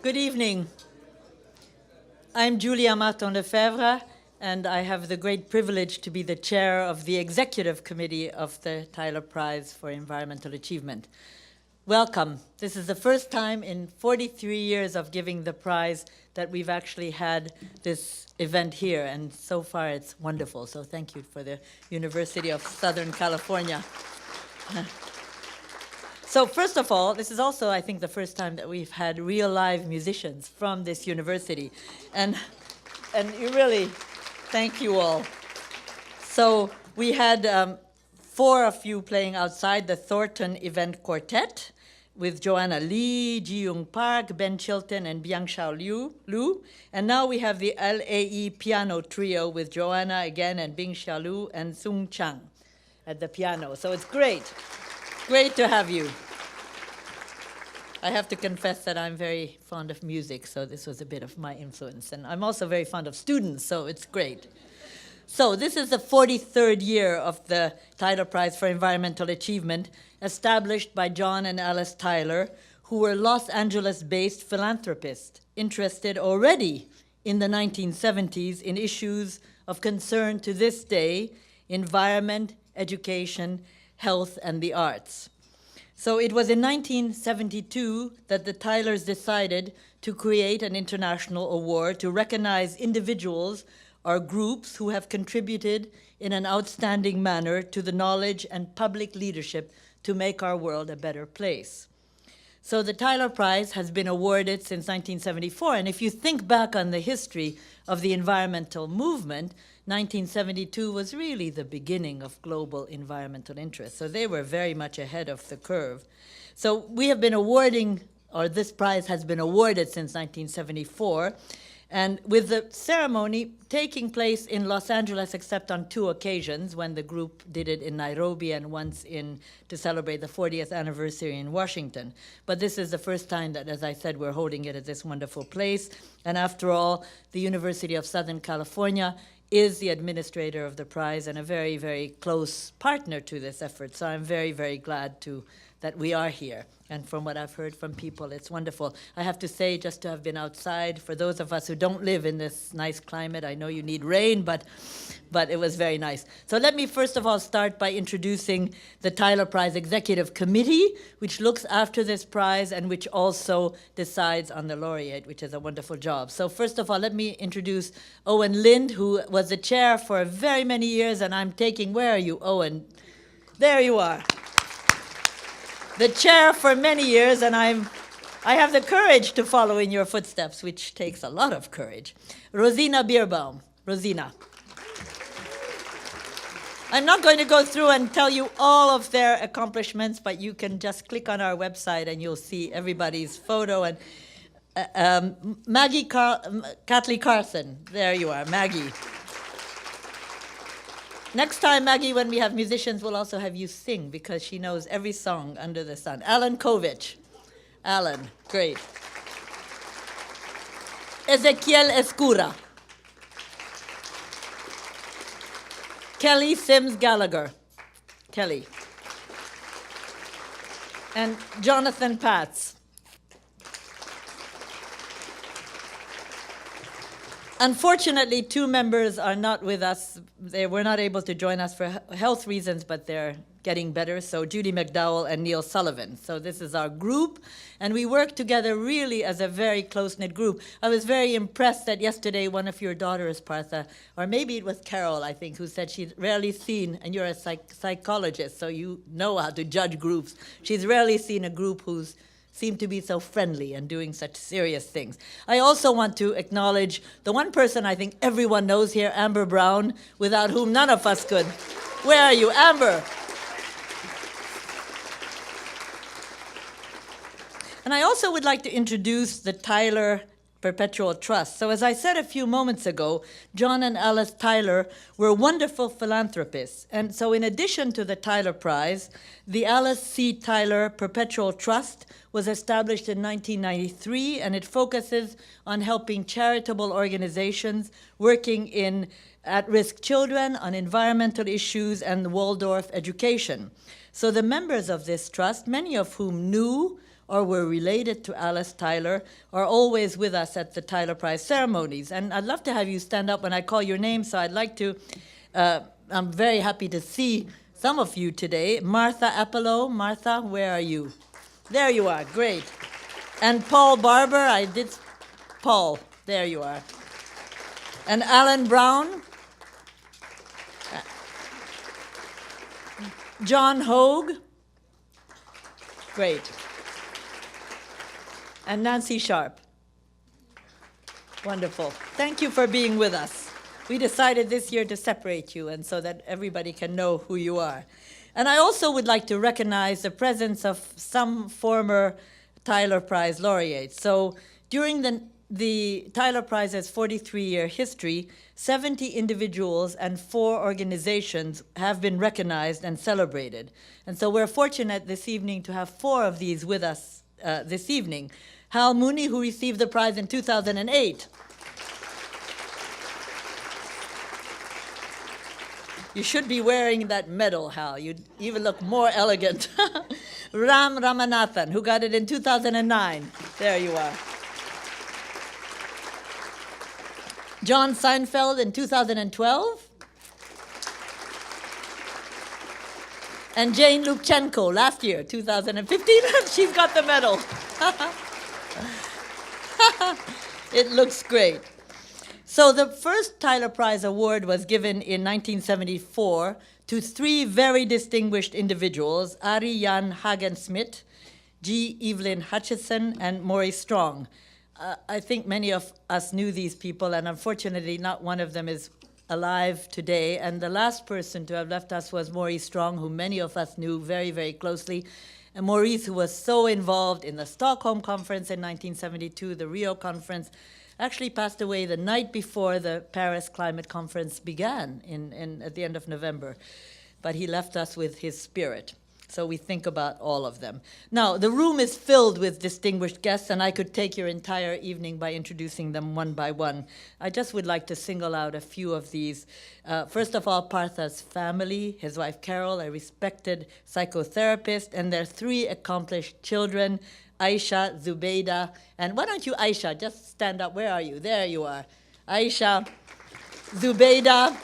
Good evening. I'm Julia Martin-Lefebvre, and I have the great privilege to be the chair of the executive committee of the Tyler Prize for Environmental Achievement. Welcome. This is the first time in 43 years of giving the prize that we've actually had this event here, and so far it's wonderful. So thank you for the University of Southern California. So first of all, this is also, I think, the first time that we've had real live musicians from this university. And you really, thank you all. So we had 4 of you playing outside the Thornton Event Quartet with Joanna Lee, Ji-Young Park, Ben Chilton, and Byung-Shao Liu. And now we have the LAE piano trio with Joanna again and Bing-Shao Liu and Sung Chang at the piano. So it's great. Great to have you. I have to confess that I'm very fond of music, so this was a bit of my influence. And I'm also very fond of students, so it's great. So this is the 43rd year of the Tyler Prize for Environmental Achievement, established by John and Alice Tyler, who were Los Angeles-based philanthropists interested already in the 1970s in issues of concern to this day: environment, education, health, and the arts. So it was in 1972 that the Tylers decided to create an international award to recognize individuals or groups who have contributed in an outstanding manner to the knowledge and public leadership to make our world a better place. So the Tyler Prize has been awarded since 1974, and if you think back on the history of the environmental movement, 1972 was really the beginning of global environmental interest. So they were very much ahead of the curve. So we have been awarding, or this prize has been awarded since 1974, and with the ceremony taking place in Los Angeles except on 2 occasions, when the group did it in Nairobi and once to celebrate the 40th anniversary in Washington. But this is the first time that, as I said, we're holding it at this wonderful place. And after all, the University of Southern California is the administrator of the prize and a very, very close partner to this effort. So I'm very, very glad that we are here. And from what I've heard from people, it's wonderful. I have to say, just to have been outside, for those of us who don't live in this nice climate, I know you need rain, but it was very nice. So let me first of all start by introducing the Tyler Prize Executive Committee, which looks after this prize and which also decides on the laureate, which is a wonderful job. So first of all, let me introduce Owen Lind, who was the chair for very many years, and I'm taking, where are you, Owen? There you are. The chair for many years, and I have the courage to follow in your footsteps, which takes a lot of courage. Rosina Bierbaum. Rosina. I'm not going to go through and tell you all of their accomplishments, but you can just click on our website and you'll see everybody's photo. And Maggie Catley Carson. There you are, Maggie. Next time, Maggie, when we have musicians, we'll also have you sing, because she knows every song under the sun. Alan Kovich. Alan, great. Ezequiel Escura. Kelly Sims Gallagher. Kelly. And Jonathan Patz. Unfortunately, 2 members are not with us. They were not able to join us for health reasons, but they're getting better. So Judy McDowell and Neil Sullivan. So this is our group, and we work together really as a very close-knit group. I was very impressed that yesterday one of your daughters, Partha, or maybe it was Carol, I think, who said she's rarely seen, and you're a psychologist, so you know how to judge groups. She's rarely seen a group who's seem to be so friendly and doing such serious things. I also want to acknowledge the one person I think everyone knows here, Amber Brown, without whom none of us could. Where are you, Amber? And I also would like to introduce the Tyler Perpetual Trust. So as I said a few moments ago, John and Alice Tyler were wonderful philanthropists. And so in addition to the Tyler Prize, the Alice C. Tyler Perpetual Trust was established in 1993, and it focuses on helping charitable organizations working in at-risk children, on environmental issues, and Waldorf education. So the members of this trust, many of whom knew or were related to Alice Tyler are always with us at the Tyler Prize ceremonies. And I'd love to have you stand up when I call your name, so I'd like to, I'm very happy to see some of you today. Martha Apollo. Martha, where are you? There you are, great. And Paul Barber, Paul, there you are. And Alan Brown. John Hogue. Great. And Nancy Sharp. Wonderful. Thank you for being with us. We decided this year to separate you and so that everybody can know who you are. And I also would like to recognize the presence of some former Tyler Prize laureates. So during the Tyler Prize's 43-year history, 70 individuals and 4 organizations have been recognized and celebrated. And so we're fortunate this evening to have 4 of these with us this evening. Hal Mooney, who received the prize in 2008. You should be wearing that medal, Hal. You'd even look more elegant. Ram Ramanathan, who got it in 2009. There you are. John Seinfeld in 2012. And Jane Lubchenko last year, 2015. She's got the medal. It looks great. So the first Tyler Prize Award was given in 1974 to 3 very distinguished individuals, Ari Jan Hagen-Smith, G. Evelyn Hutchison, and Maurice Strong. I think many of us knew these people, and unfortunately not one of them is alive today. And the last person to have left us was Maurice Strong, who many of us knew very, very closely. And Maurice, who was so involved in the Stockholm Conference in 1972, the Rio Conference, actually passed away the night before the Paris Climate Conference began at the end of November. But he left us with his spirit. So we think about all of them. Now, the room is filled with distinguished guests, and I could take your entire evening by introducing them one by one. I just would like to single out a few of these. First of all, Partha's family, his wife Carol, a respected psychotherapist, and their 3 accomplished children, Aisha, Zubeida, and why don't you, Aisha, just stand up. Where are you? There you are. Aisha, Zubeida,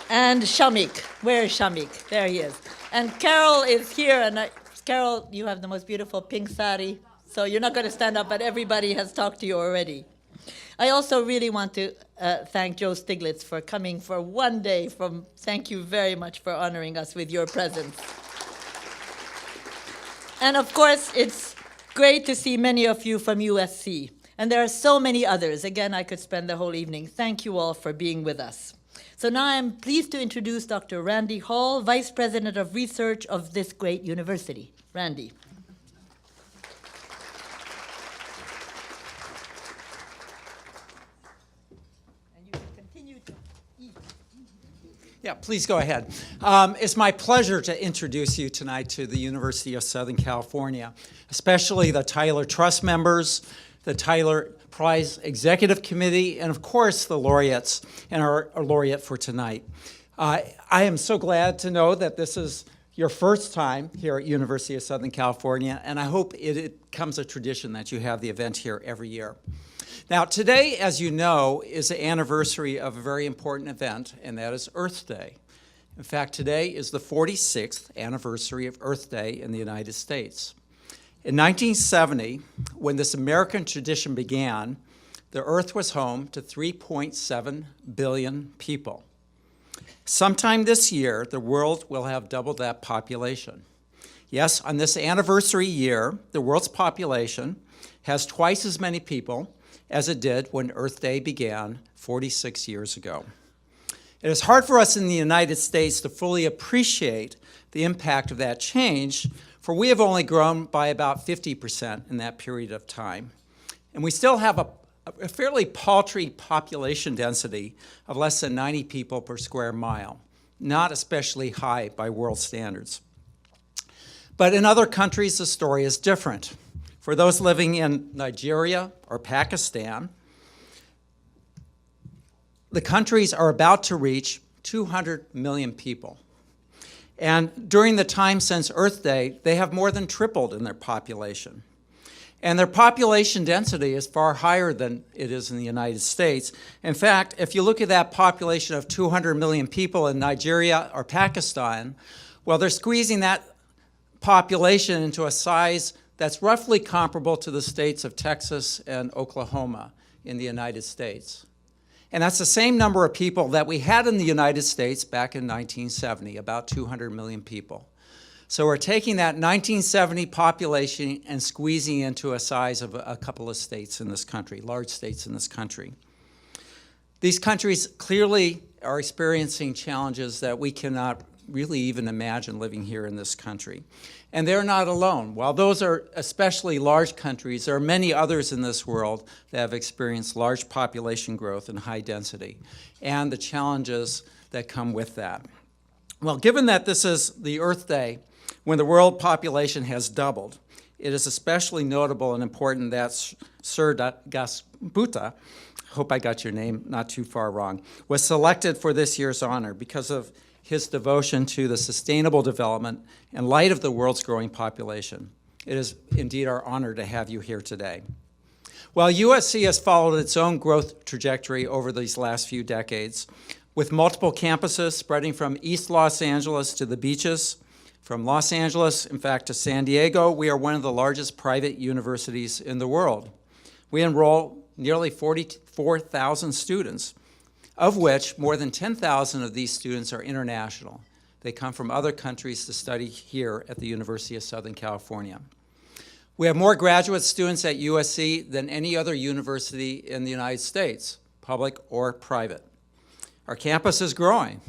and Shamik. Where is Shamik? There he is. And Carol is here, and Carol, you have the most beautiful pink sari, so you're not going to stand up, but everybody has talked to you already. I also really want to thank Joe Stiglitz for coming for one day. Thank you very much for honoring us with your presence. And of course, it's great to see many of you from USC. And there are so many others. Again, I could spend the whole evening. Thank you all for being with us. So now I'm pleased to introduce Dr. Randy Hall, Vice President of Research of this great university. Randy. And you can continue to eat. Yeah, please go ahead. It's my pleasure to introduce you tonight to the University of Southern California, especially the Tyler Trust members, the Tyler Prize Executive Committee, and of course the laureates and our laureate for tonight. I am so glad to know that this is your first time here at University of Southern California, and I hope it becomes a tradition that you have the event here every year. Now today, as you know, is the anniversary of a very important event, and that is Earth Day. In fact, today is the 46th anniversary of Earth Day in the United States. In 1970, when this American tradition began, the Earth was home to 3.7 billion people. Sometime this year, the world will have doubled that population. Yes, on this anniversary year, the world's population has twice as many people as it did when Earth Day began 46 years ago. It is hard for us in the United States to fully appreciate the impact of that change, for we have only grown by about 50% in that period of time. And we still have a fairly paltry population density of less than 90 people per square mile, not especially high by world standards. But in other countries, the story is different. For those living in Nigeria or Pakistan, the countries are about to reach 200 million people. And during the time since Earth Day, they have more than tripled in their population. And their population density is far higher than it is in the United States. In fact, if you look at that population of 200 million people in Nigeria or Pakistan, well, they're squeezing that population into a size that's roughly comparable to the states of Texas and Oklahoma in the United States. And that's the same number of people that we had in the United States back in 1970, about 200 million people. So we're taking that 1970 population and squeezing into a size of a couple of states in this country, large states in this country. These countries clearly are experiencing challenges that we cannot really even imagine living here in this country. And they're not alone. While those are especially large countries, there are many others in this world that have experienced large population growth and high density, and the challenges that come with that. Well, given that this is the Earth Day, when the world population has doubled, it is especially notable and important that Sir Dasgupta, hope I got your name not too far wrong, was selected for this year's honor because of his devotion to the sustainable development in light of the world's growing population. It is indeed our honor to have you here today. While USC has followed its own growth trajectory over these last few decades, with multiple campuses spreading from East Los Angeles to the beaches, from Los Angeles, in fact, to San Diego, we are one of the largest private universities in the world. We enroll nearly 44,000 students, of which more than 10,000 of these students are international. They come from other countries to study here at the University of Southern California. We have more graduate students at USC than any other university in the United States, public or private. Our campus is growing,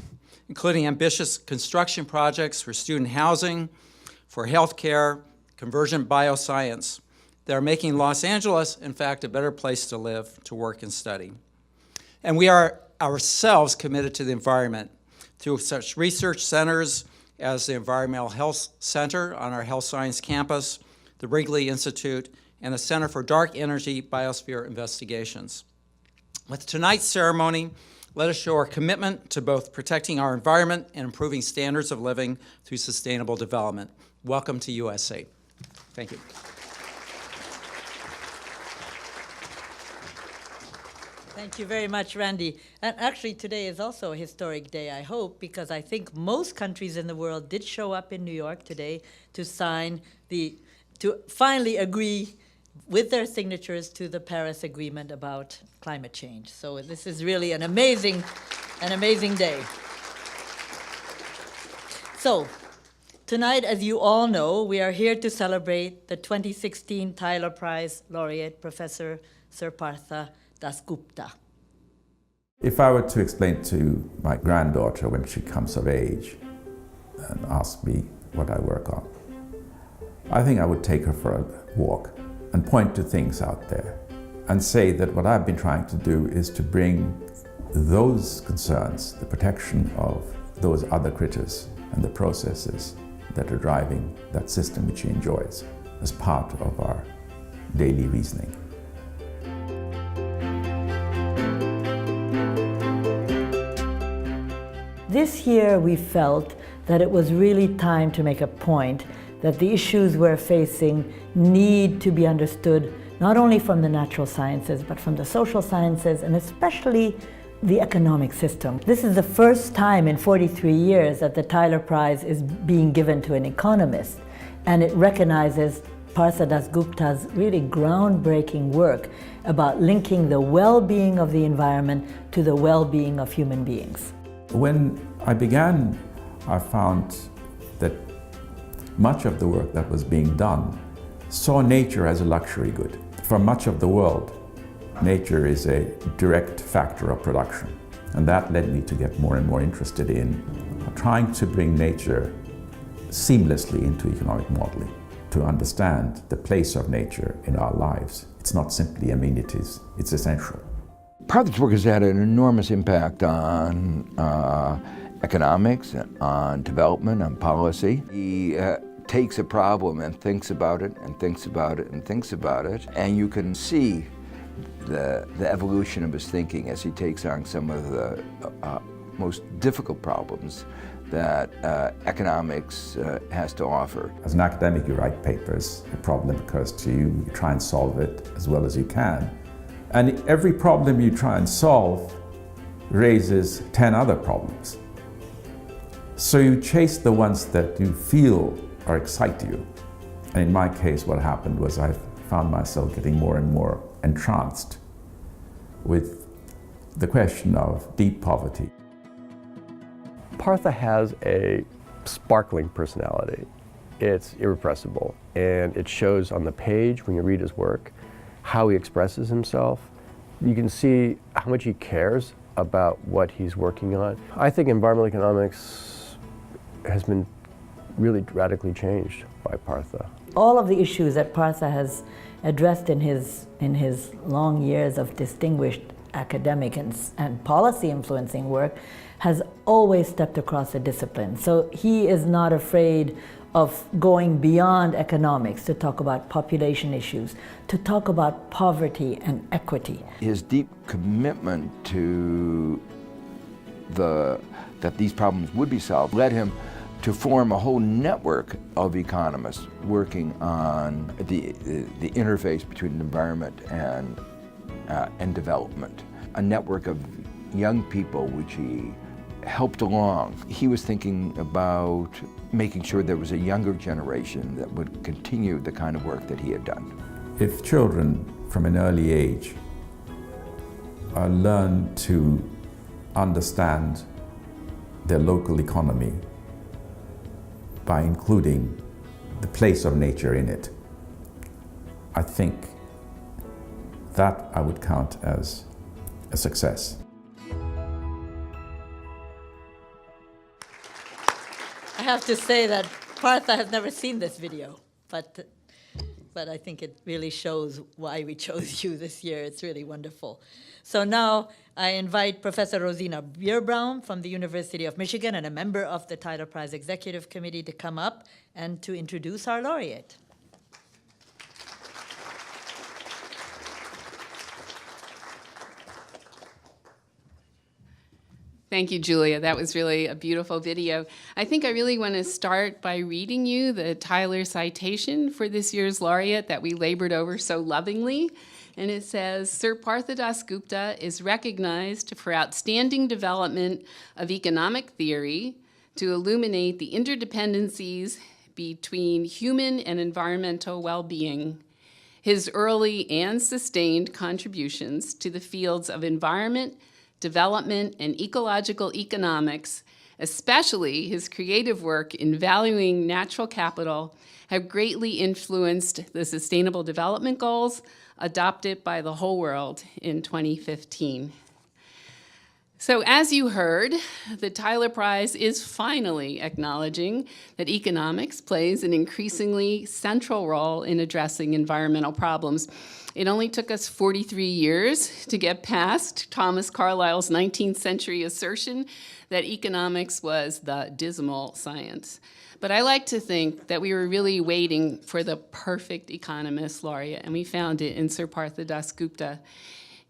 including ambitious construction projects for student housing, for healthcare, convergent bioscience, that are making Los Angeles, in fact, a better place to live, to work, and study. And we are ourselves committed to the environment through such research centers as the Environmental Health Center on our health science campus, the Wrigley Institute, and the Center for Dark Energy Biosphere Investigations. With tonight's ceremony, let us show our commitment to both protecting our environment and improving standards of living through sustainable development. Welcome to USC. Thank you. Thank you very much, Randy. And actually, today is also a historic day, I hope, because I think most countries in the world did show up in New York today to finally agree with their signatures to the Paris Agreement about climate change. So this is really an amazing day. So tonight, as you all know, we are here to celebrate the 2016 Tyler Prize laureate, Professor Sir Partha Dasgupta. If I were to explain to my granddaughter when she comes of age and ask me what I work on, I think I would take her for a walk and point to things out there and say that what I've been trying to do is to bring those concerns, the protection of those other critters and the processes that are driving that system which she enjoys, as part of our daily reasoning. This year we felt that it was really time to make a point that the issues we're facing need to be understood not only from the natural sciences, but from the social sciences, and especially the economic system. This is the first time in 43 years that the Tyler Prize is being given to an economist, and it recognizes Partha Dasgupta's really groundbreaking work about linking the well-being of the environment to the well-being of human beings. When I began, I found that much of the work that was being done saw nature as a luxury good. For much of the world, nature is a direct factor of production. And that led me to get more and more interested in trying to bring nature seamlessly into economic modeling, to understand the place of nature in our lives. It's not simply amenities, it's essential. Partha's work has had an enormous impact on economics, on development, on policy. He takes a problem and thinks about it and thinks about it and thinks about it, and you can see the evolution of his thinking as he takes on some of the most difficult problems that economics has to offer. As an academic, you write papers. A problem occurs to you, you try and solve it as well as you can. And every problem you try and solve raises 10 other problems. So you chase the ones that you feel or excite you. And in my case, what happened was I found myself getting more and more entranced with the question of deep poverty. Partha has a sparkling personality. It's irrepressible, and it shows on the page when you read his work how he expresses himself. You can see how much he cares about what he's working on. I think environmental economics has been really radically changed by Partha. All of the issues that Partha has addressed in his long years of distinguished academic and policy influencing work has always stepped across the discipline. So he is not afraid of going beyond economics to talk about population issues, to talk about poverty and equity. His deep commitment to that these problems would be solved led him to form a whole network of economists working on the interface between environment and development. A network of young people which he helped along. He was thinking about making sure there was a younger generation that would continue the kind of work that he had done. If children from an early age learn to understand their local economy by including the place of nature in it, I think that I would count as a success. I have to say that Partha has never seen this video, but I think it really shows why we chose you this year. It's really wonderful. So now I invite Professor Rosina Bierbaum from the University of Michigan and a member of the Tyler Prize Executive Committee to come up and to introduce our laureate. Thank you, Julia. That was really a beautiful video. I think I really want to start by reading you the Tyler citation for this year's laureate that we labored over so lovingly. And it says, Sir Partha Dasgupta is recognized for outstanding development of economic theory to illuminate the interdependencies between human and environmental well-being. His early and sustained contributions to the fields of environment, development, and ecological economics, especially his creative work in valuing natural capital, have greatly influenced the Sustainable Development Goals adopted by the whole world in 2015. So as you heard, the Tyler Prize is finally acknowledging that economics plays an increasingly central role in addressing environmental problems. It only took us 43 years to get past Thomas Carlyle's 19th century assertion that economics was the dismal science. But I like to think that we were really waiting for the perfect economist laureate, and we found it in Sir Partha Dasgupta.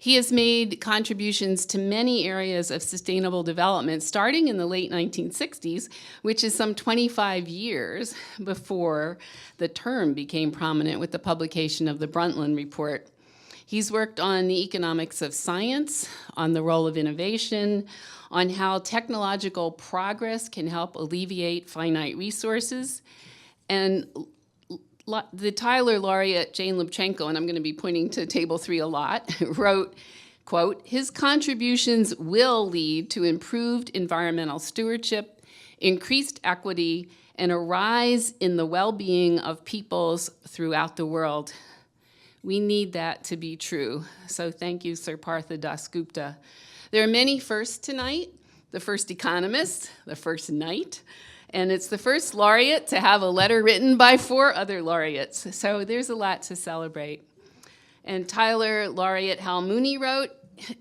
He has made contributions to many areas of sustainable development, starting in the late 1960s, which is some 25 years before the term became prominent with the publication of the Brundtland Report. He's worked on the economics of science, on the role of innovation, on how technological progress can help alleviate finite resources, and the Tyler laureate, Jane Lubchenco, and I'm going to be pointing to Table 3 a lot, wrote, quote, his contributions will lead to improved environmental stewardship, increased equity, and a rise in the well-being of peoples throughout the world. We need that to be true. So thank you, Sir Partha Dasgupta. There are many firsts tonight, the first economist, the first knight, and it's the first laureate to have a letter written by 4 other laureates. So there's a lot to celebrate. And Tyler laureate Hal Mooney wrote,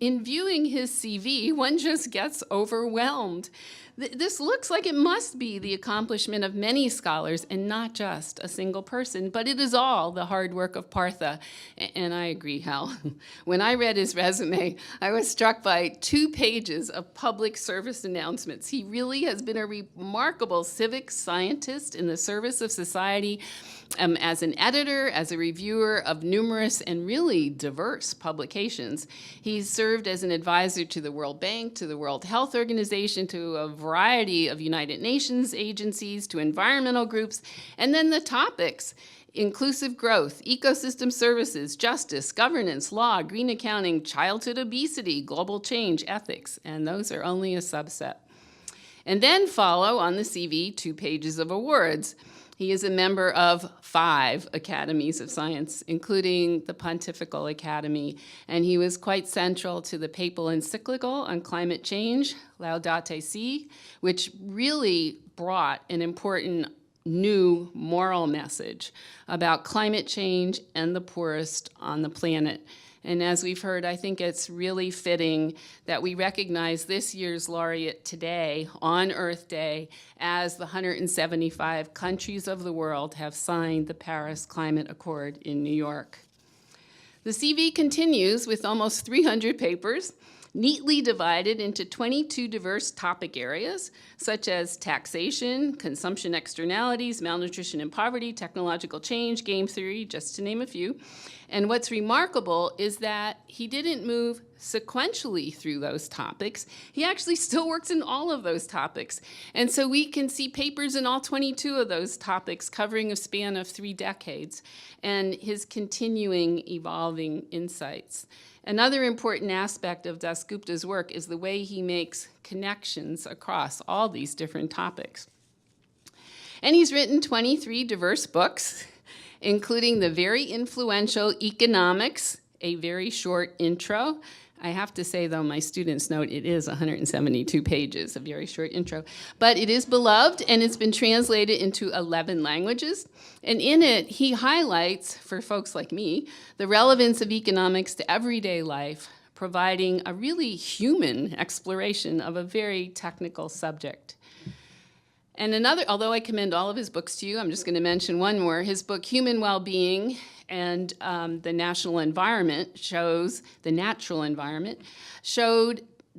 in viewing his CV, one just gets overwhelmed. This looks like it must be the accomplishment of many scholars and not just a single person, but it is all the hard work of Partha. And I agree, Hal. When I read his resume, I was struck by 2 pages of public service announcements. He really has been a remarkable civic scientist in the service of society, as an editor, as a reviewer of numerous and really diverse publications. He's served as an advisor to the World Bank, to the World Health Organization, to a variety of United Nations agencies, to environmental groups, and then the topics: inclusive growth, ecosystem services, justice, governance, law, green accounting, childhood obesity, global change, ethics, and those are only a subset. And then follow on the CV 2 pages of awards. He is a member of 5 academies of science, including the Pontifical Academy, and he was quite central to the papal encyclical on climate change, Laudate Si, which really brought an important new moral message about climate change and the poorest on the planet. And as we've heard, I think it's really fitting that we recognize this year's laureate today, on Earth Day, as the 175 countries of the world have signed the Paris Climate Accord in New York. The CV continues with almost 300 papers, neatly divided into 22 diverse topic areas, such as taxation, consumption externalities, malnutrition and poverty, technological change, game theory, just to name a few. And what's remarkable is that he didn't move sequentially through those topics. He actually still works in all of those topics. And so we can see papers in all 22 of those topics covering a span of 3 decades, and his continuing evolving insights. Another important aspect of Dasgupta's work is the way he makes connections across all these different topics. And he's written 23 diverse books, including the very influential Economics, a very short intro. I have to say, though, my students note it is 172 pages, a very short intro. But it is beloved, and it's been translated into 11 languages. And in it, he highlights, for folks like me, the relevance of economics to everyday life, providing a really human exploration of a very technical subject. And another, although I commend all of his books to you, I'm just going to mention one more. His book, Human Well-Being and the Natural Environment, showed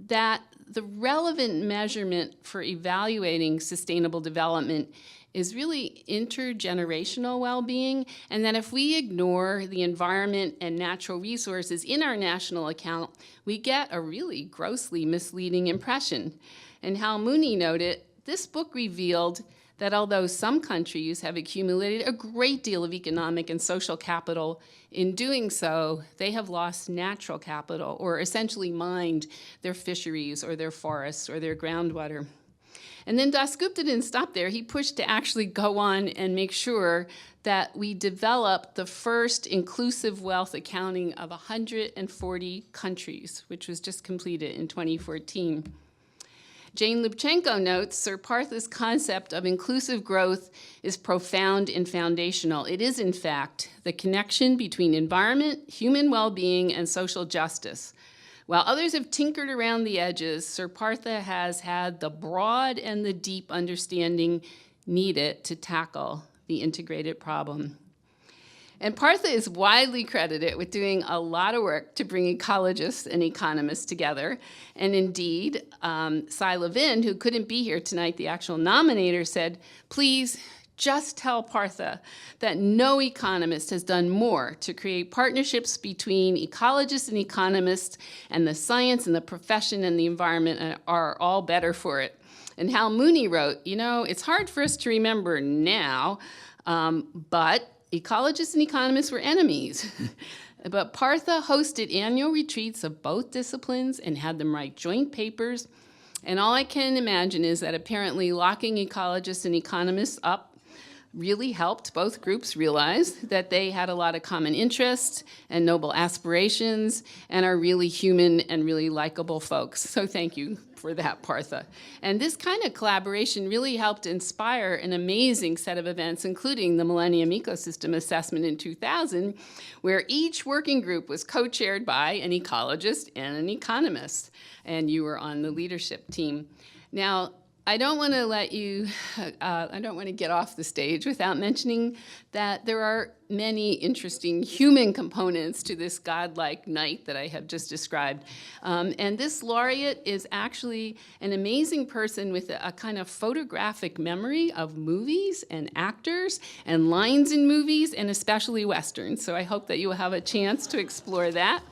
that the relevant measurement for evaluating sustainable development is really intergenerational well-being, and that if we ignore the environment and natural resources in our national account, we get a really grossly misleading impression. And Hal Mooney noted, this book revealed that although some countries have accumulated a great deal of economic and social capital, in doing so, they have lost natural capital, or essentially mined their fisheries or their forests or their groundwater. And then Dasgupta didn't stop there. He pushed to actually go on and make sure that we develop the first inclusive wealth accounting of 140 countries, which was just completed in 2014. Jane Lubchenco notes, Sir Partha's concept of inclusive growth is profound and foundational. It is, in fact, the connection between environment, human well-being, and social justice. While others have tinkered around the edges, Sir Partha has had the broad and the deep understanding needed to tackle the integrated problem. And Partha is widely credited with doing a lot of work to bring ecologists and economists together. And indeed, Cy Levin, who couldn't be here tonight, the actual nominator, said, please just tell Partha that no economist has done more to create partnerships between ecologists and economists, and the science and the profession and the environment are all better for it. And Hal Mooney wrote, you know, it's hard for us to remember now, but ecologists and economists were enemies. But Partha hosted annual retreats of both disciplines and had them write joint papers. And all I can imagine is that apparently locking ecologists and economists up really helped both groups realize that they had a lot of common interests and noble aspirations and are really human and really likable folks. So thank you for that, Partha. And this kind of collaboration really helped inspire an amazing set of events, including the Millennium Ecosystem Assessment in 2000, where each working group was co-chaired by an ecologist and an economist, and you were on the leadership team. Now, I don't want to let you, I don't want to get off the stage without mentioning that there are many interesting human components to this godlike knight that I have just described. And this laureate is actually an amazing person with a kind of photographic memory of movies and actors and lines in movies, and especially Westerns. So I hope that you will have a chance to explore that.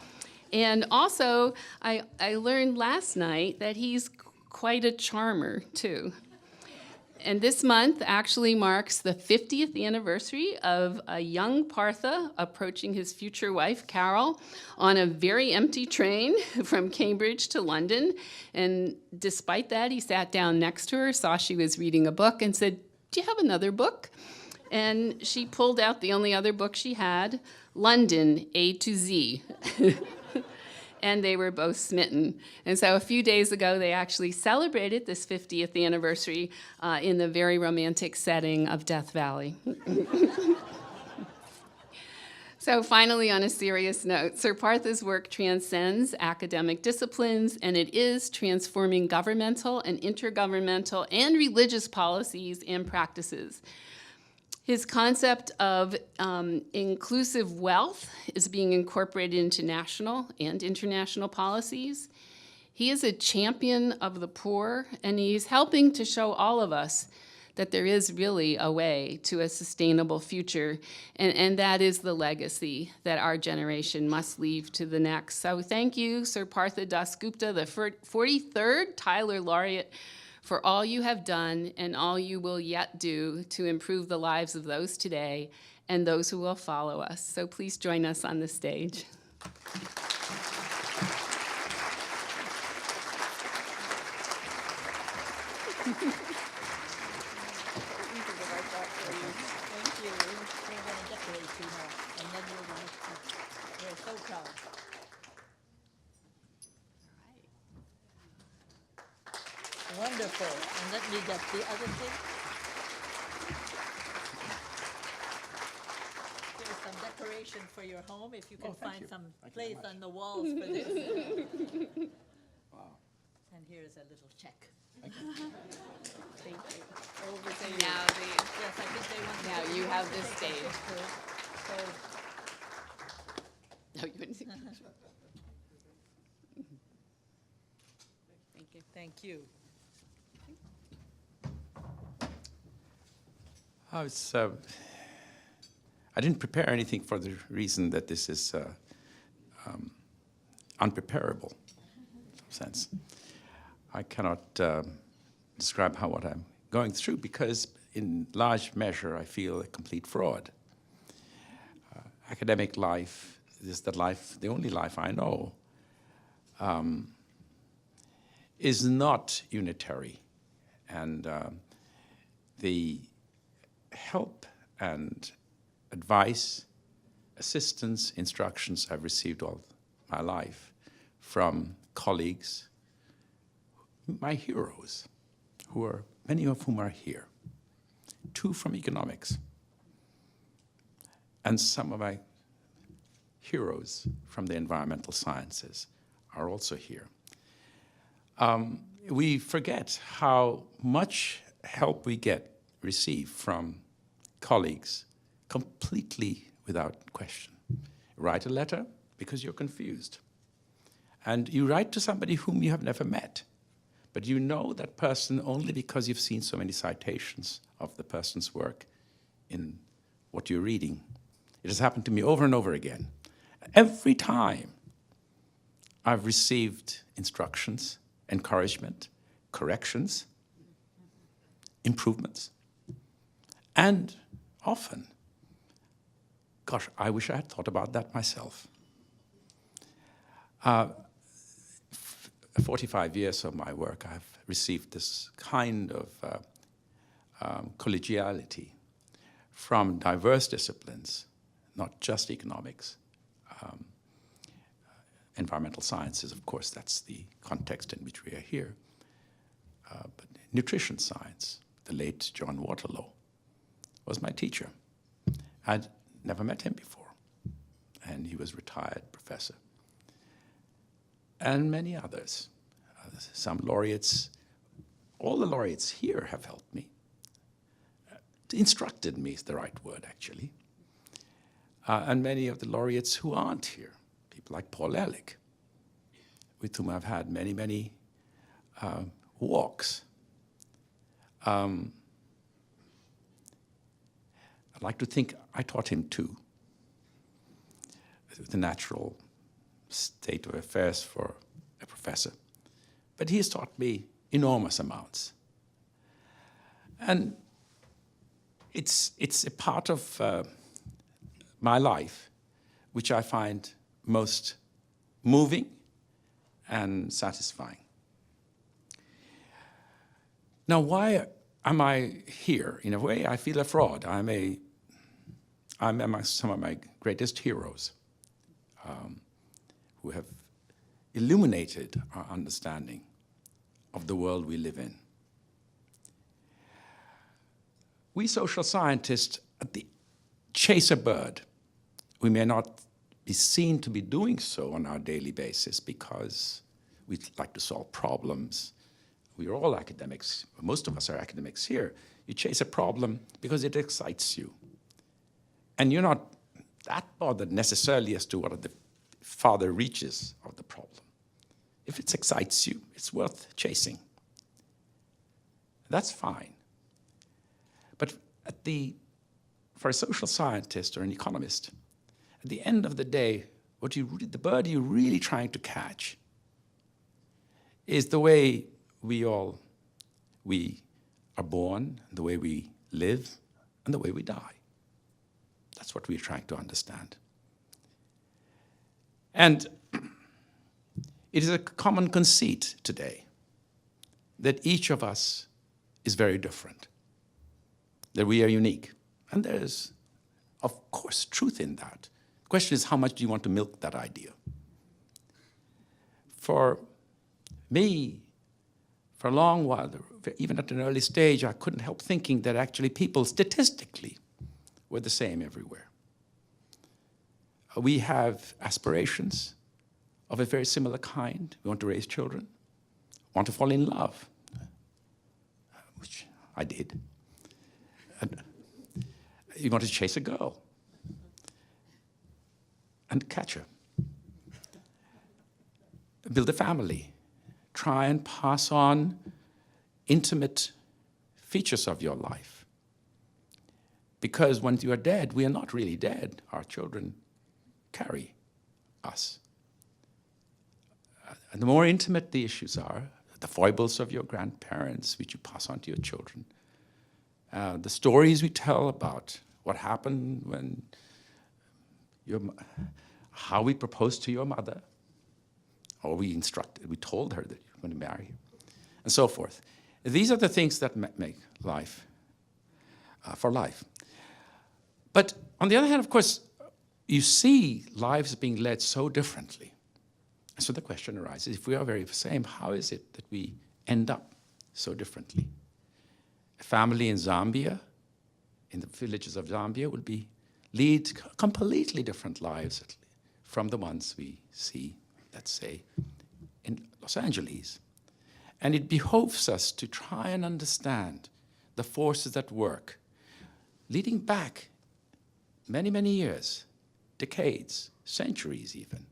And also, I learned last night that he's quite a charmer, too. And this month actually marks the 50th anniversary of a young Partha approaching his future wife, Carol, on a very empty train from Cambridge to London. And despite that, he sat down next to her, saw she was reading a book, and said, "Do you have another book?" And she pulled out the only other book she had, London, A to Z. And they were both smitten. And so a few days ago, they actually celebrated this 50th anniversary in the very romantic setting of Death Valley. So finally, on a serious note, Sir Partha's work transcends academic disciplines, and it is transforming governmental and intergovernmental and religious policies and practices. His concept of inclusive wealth is being incorporated into national and international policies. He is a champion of the poor, and he's helping to show all of us that there is really a way to a sustainable future, and that is the legacy that our generation must leave to the next. So thank you, Sir Partha Dasgupta, the 43rd Tyler Laureate, for all you have done and all you will yet do to improve the lives of those today and those who will follow us. So please join us on the stage. Thank you. We're going to decorate you now, and then we're so proud. Wonderful. And let me get the other thing. Here's some decoration for your home, if you can find some place on the walls for this. Wow. And here's a little check. Thank you. Thank you. Over to you. Now, Yes, I think they want now to- you have to this take a stage. picture. So, No, you wouldn't. Thank you. thank you. I didn't prepare anything for the reason that this is unpreparable, in some sense. I cannot describe what I'm going through because in large measure I feel a complete fraud. Academic life is the only life I know, is not unitary. And the help and advice, assistance, instructions I've received all my life from colleagues, my heroes, many of whom are here, 2 from economics, and some of my heroes from the environmental sciences are also here. We forget how much help we receive from colleagues completely without question. Write a letter because you're confused. And you write to somebody whom you have never met, but you know that person only because you've seen so many citations of the person's work in what you're reading. It has happened to me over and over again. Every time I've received instructions, encouragement, corrections, improvements, and often, gosh, I wish I had thought about that myself. 45 years of my work, I've received this kind of collegiality from diverse disciplines, not just economics. Environmental sciences, of course, that's the context in which we are here. But nutrition science, the late John Waterlow was my teacher. I'd never met him before, and he was retired professor. And many others, some laureates all the laureates here have helped me. Instructed me is the right word, actually. And many of the laureates who aren't here, people like Paul Ehrlich, with whom I've had many, many walks. I'd like to think I taught him too. The natural state of affairs for a professor. But he has taught me enormous amounts. And it's a part of my life which I find most moving and satisfying. Now, why am I here? In a way, I feel a fraud. I'm among some of my greatest heroes who have illuminated our understanding of the world we live in. We social scientists chase a bird. We may not be seen to be doing so on our daily basis because we like to solve problems. We are all academics. Most of us are academics here. You chase a problem because it excites you. And you're not that bothered necessarily as to what are the farther reaches of the problem. If it excites you, it's worth chasing. That's fine. But for a social scientist or an economist, at the end of the day, the bird you're really trying to catch is the way we are born, the way we live, and the way we die. That's what we're trying to understand. And it is a common conceit today that each of us is very different, that we are unique. And there's, of course, truth in that. The question is, how much do you want to milk that idea? For me, for a long while, even at an early stage, I couldn't help thinking that actually people statistically were the same everywhere. We have aspirations of a very similar kind. We want to raise children, want to fall in love, which I did. And you want to chase a girl and catch her. Build a family. Try and pass on intimate features of your life. Because when you are dead, we are not really dead. Our children carry us. And the more intimate the issues are, the foibles of your grandparents, which you pass on to your children, the stories we tell about what happened when how we proposed to your mother, or we told her that you're going to marry, and so forth. These are the things that make life for life. But on the other hand, of course, you see lives being led so differently. So the question arises, if we are very the same, how is it that we end up so differently? A family in Zambia, in the villages of Zambia, will lead completely different lives from the ones we see, let's say, in Los Angeles. And it behoves us to try and understand the forces at work, leading back many, many years, decades, centuries even,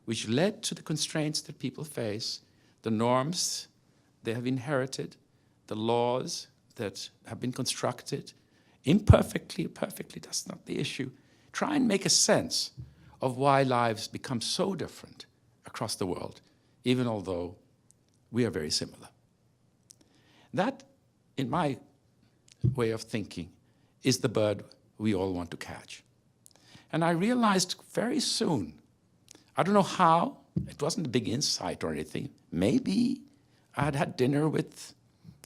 which led to the constraints that people face, the norms they have inherited, the laws that have been constructed, imperfectly, perfectly, that's not the issue. Try and make a sense of why lives become so different across the world, even although we are very similar. That, in my way of thinking, is the bird we all want to catch. And I realized very soon, I don't know how, it wasn't a big insight or anything. Maybe I had had dinner with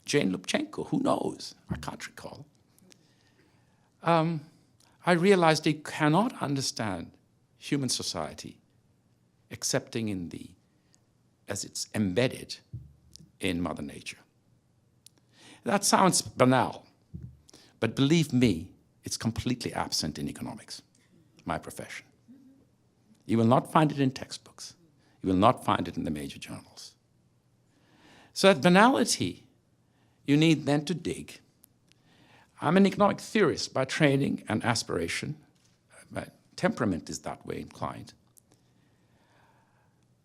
Jane Lubchenco, who knows? I can't recall. I realized you cannot understand human society excepting as it's embedded in Mother Nature. That sounds banal, but believe me, it's completely absent in economics, my profession. You will not find it in textbooks. You will not find it in the major journals. So that banality you need then to dig. I'm an economic theorist by training and aspiration. My temperament is that way inclined.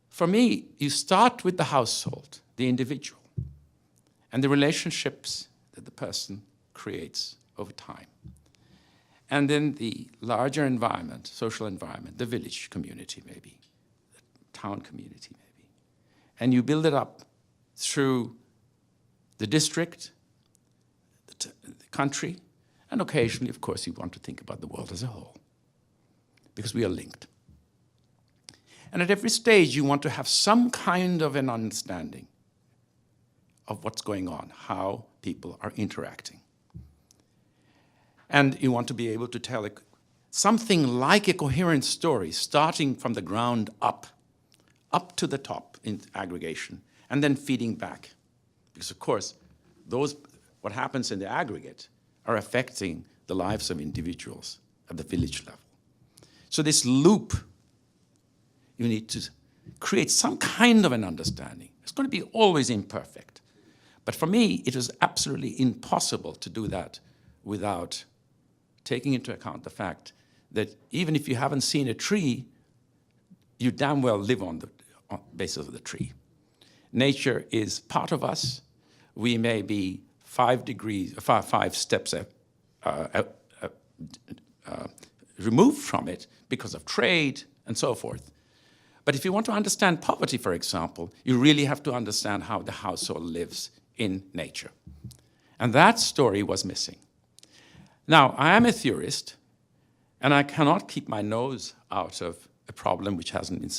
For me, you start with the household, the individual, and the relationships that the person creates over time. And then the larger environment, social environment, the village community maybe, the town community maybe. And you build it up through the district, the country, and occasionally, of course, you want to think about the world as a whole, because we are linked. And at every stage, you want to have some kind of an understanding of what's going on, how people are interacting. And you want to be able to tell something like a coherent story, starting from the ground up to the top in aggregation, and then feeding back. Because, of course, what happens in the aggregate are affecting the lives of individuals at the village level. So this loop, you need to create some kind of an understanding. It's going to be always imperfect. But for me, it was absolutely impossible to do that without taking into account the fact that even if you haven't seen a tree, you damn well live on the basis of the tree. Nature is part of us. We may be 5 steps removed from it because of trade and so forth. But if you want to understand poverty, for example, you really have to understand how the household lives in nature. And that story was missing. Now, I am a theorist, and I cannot keep my nose out of a problem which hasn't been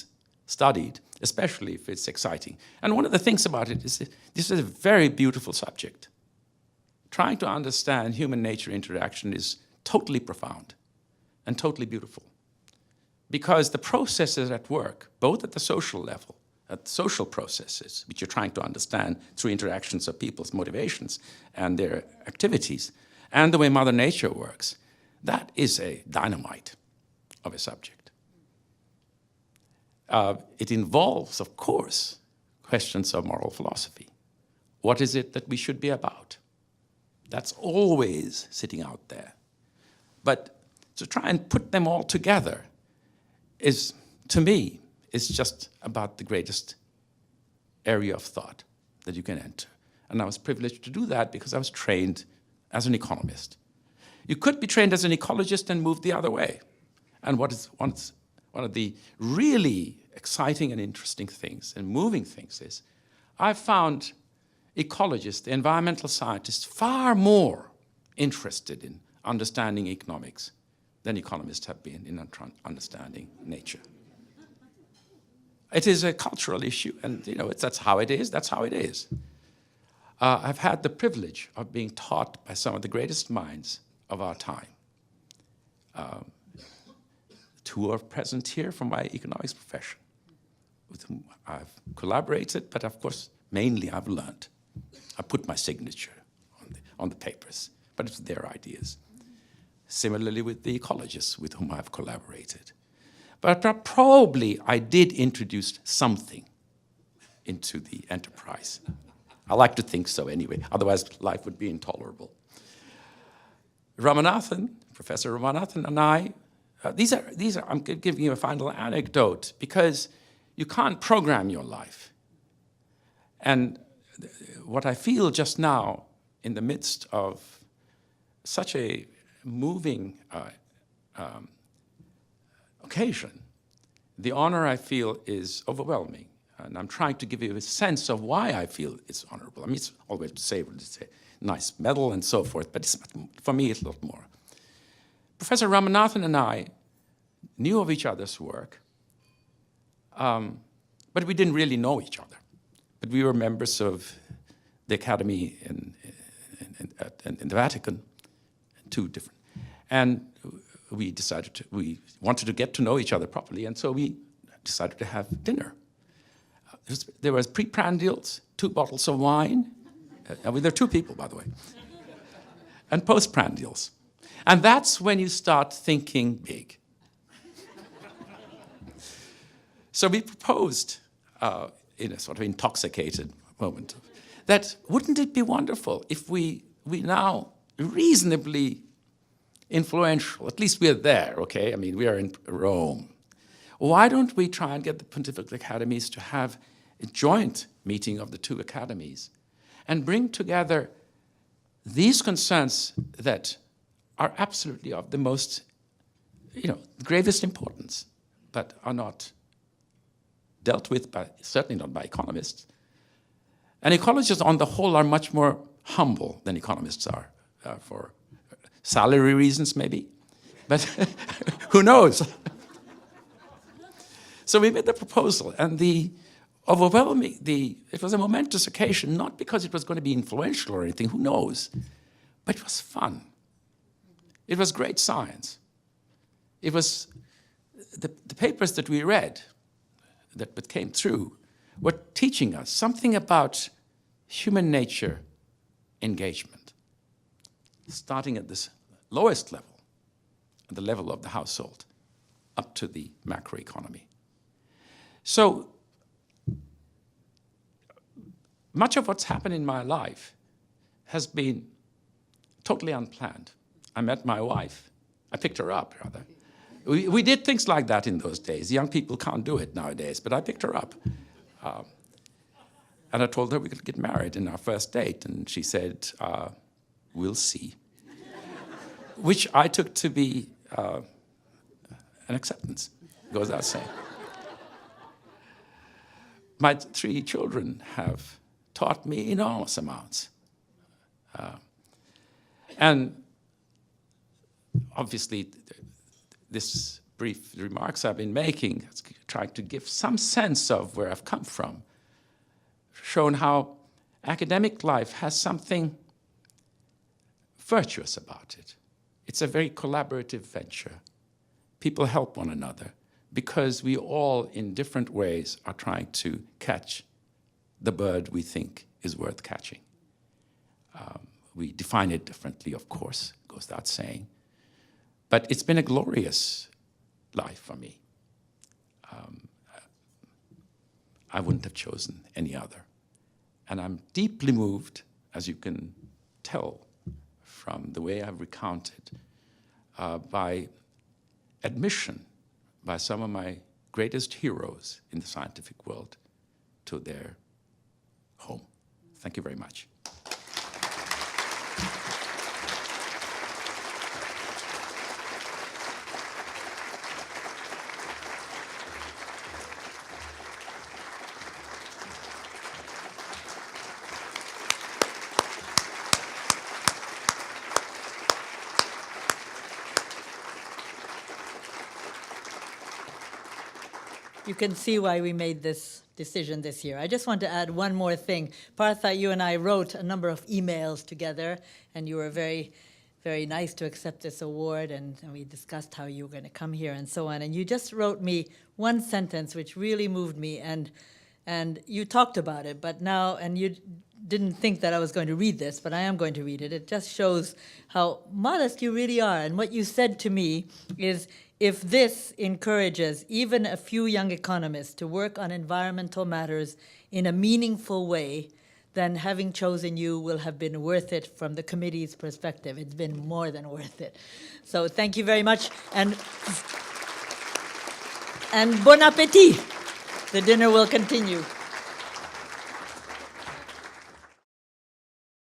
studied, especially if it's exciting. And one of the things about it is that this is a very beautiful subject. Trying to understand human-nature interaction is totally profound and totally beautiful, because the processes at work, both at the social level, at social processes, which you're trying to understand through interactions of people's motivations and their activities, and the way Mother Nature works, that is a dynamite of a subject. It involves, of course, questions of moral philosophy. What is it that we should be about? That's always sitting out there. But to try and put them all together is, to me, is just about the greatest area of thought that you can enter. And I was privileged to do that because I was trained as an economist. You could be trained as an ecologist and move the other way. And one of the really exciting and interesting things and moving things is I've found ecologists, environmental scientists, far more interested in understanding economics than economists have been in understanding nature. It is a cultural issue, and that's how it is. That's how it is. I've had the privilege of being taught by some of the greatest minds of our time. Two are present here from my economics profession, with whom I've collaborated, but of course, mainly I've learned. I put my signature on the papers, but it's their ideas. Similarly with the ecologists with whom I've collaborated. But probably I did introduce something into the enterprise. I like to think so anyway, otherwise life would be intolerable. Professor Ramanathan and I, I'm giving you a final anecdote because you can't program your life. And what I feel just now in the midst of such a moving occasion, the honor I feel is overwhelming. And I'm trying to give you a sense of why I feel it's honorable. I mean, it's always to say it's a nice medal and so forth, but for me, it's a lot more. Professor Ramanathan and I knew of each other's work, but we didn't really know each other. But we were members of the Academy in the Vatican, two different. And we wanted to get to know each other properly, and so we decided to have dinner. There was pre-prandials, 2 bottles of wine. There are 2 people, by the way. And post-prandials. And that's when you start thinking big. So we proposed in a sort of intoxicated moment that wouldn't it be wonderful if we now reasonably influential, at least we're there, okay? I mean, we are in Rome. Why don't we try and get the Pontifical Academies to have a joint meeting of the two academies and bring together these concerns that are absolutely of the most, gravest importance, but are not dealt with by, certainly not by economists. And ecologists on the whole are much more humble than economists are, for salary reasons maybe, but who knows? So we made the proposal, and it was a momentous occasion, not because it was going to be influential or anything, who knows, but it was fun. It was great science. It was the papers that we read that came through were teaching us something about human nature engagement, starting at this lowest level, at the level of the household, up to the macroeconomy. So much of what's happened in my life has been totally unplanned. I met my wife. I picked her up, rather. We did things like that in those days. Young people can't do it nowadays, but I picked her up. And I told her we could get married in our first date, and she said, we'll see. Which I took to be an acceptance, goes without saying. My 3 children have taught me enormous amounts. And obviously, this brief remarks I've been making, trying to give some sense of where I've come from, shown how academic life has something virtuous about it. It's a very collaborative venture. People help one another because we all, in different ways, are trying to catch the bird we think is worth catching. We define it differently, of course, goes without saying. But it's been a glorious life for me. I wouldn't have chosen any other. And I'm deeply moved, as you can tell from the way I've recounted, by admission by some of my greatest heroes in the scientific world to their home. Thank you very much. You can see why we made this decision this year. I just want to add one more thing. Partha, you and I wrote a number of emails together, and you were very, very nice to accept this award, and we discussed how you were going to come here and so on. And you just wrote me one sentence which really moved me, and you talked about it, but now, and you didn't think that I was going to read this, but I am going to read it. It just shows how modest you really are. And what you said to me is, if this encourages even a few young economists to work on environmental matters in a meaningful way, then having chosen you will have been worth it from the committee's perspective. It's been more than worth it. So thank you very much, and bon appétit. The dinner will continue.